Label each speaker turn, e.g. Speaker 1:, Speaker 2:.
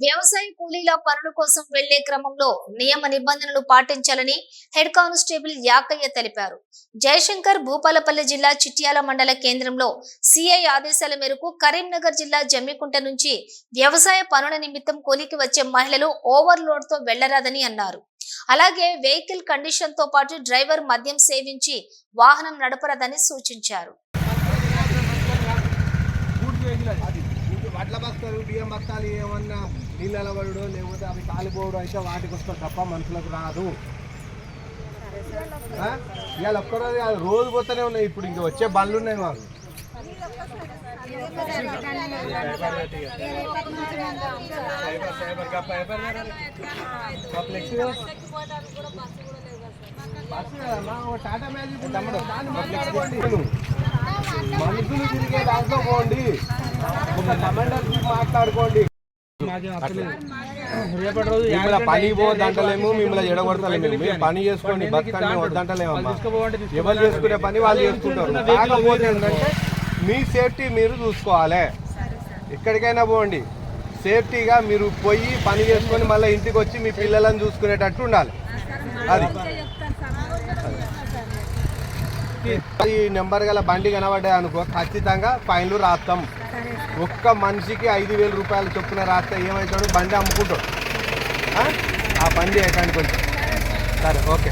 Speaker 1: వ్యవసాయ కూలీల పనుల కోసం వెళ్లే క్రమంలో నియమ నిబంధనలు పాటించాలని హెడ్ కానిస్టేబుల్ యాకయ్య తెలిపారు. జయశంకర్ భూపాలపల్లి జిల్లా చిట్యాల మండల కేంద్రంలో సిఐ ఆదేశాల మేరకు కరీంనగర్ జిల్లా జమ్మికుంట నుంచి వ్యవసాయ పనుల నిమిత్తం కూలికి వచ్చే మహిళలు ఓవర్లోడ్ తో వెళ్లరాదని అన్నారు. అలాగే వెహికల్ కండిషన్ తో పాటు డ్రైవర్ మద్యం సేవించి వాహనం నడపరాదని సూచించారు.
Speaker 2: వడ్ల బస్తాలు బియ్యం బస్తాలు ఏమన్నా నీళ్ళ పడడం లేకపోతే అవి కాలిపోవడం అయితే వాటికి వస్తాం తప్ప మనుషులకు రాదు. ఇవాళ ఒక్కరోజు రోజు పోతూనే ఉన్నాయి. ఇప్పుడు ఇంక వచ్చే బండ్లు ఉన్నాయి మాకు. టాటా మ్యాజిక్ మనుషులు తిరిగే దాంట్లో పోండి, ఒక కమాండర్ మాట్లాడుకోండి. మిమ్మల్ని పని పోద్దంటలేము, మిమ్మల్ని ఎడగొడతలేము. మీరు పని చేసుకోండి, బతకండి వద్దంటలేమమ్మా. ఎవరు చేసుకునే పని వాళ్ళు చేసుకుంటారు. కాకపోతే ఏంటంటే మీ సేఫ్టీ మీరు చూసుకోవాలి. ఎక్కడికైనా పోండి, సేఫ్టీగా మీరు పోయి పని చేసుకొని మళ్ళీ ఇంటికి వచ్చి మీ పిల్లలను చూసుకునేటట్టు ఉండాలి. అది ఈ నెంబర్ గల బండి కనబడ్డాయి అనుకో, ఖచ్చితంగా ఫైన్లు రాస్తాం. ఒక్క మనిషికి 5,000 రూపాయలు చొప్పున రాస్తే ఏమవుతాడు, బండి అమ్ముకుంటాడు. ఆ పని చేయకండి కొంచెం. సరే, ఓకే.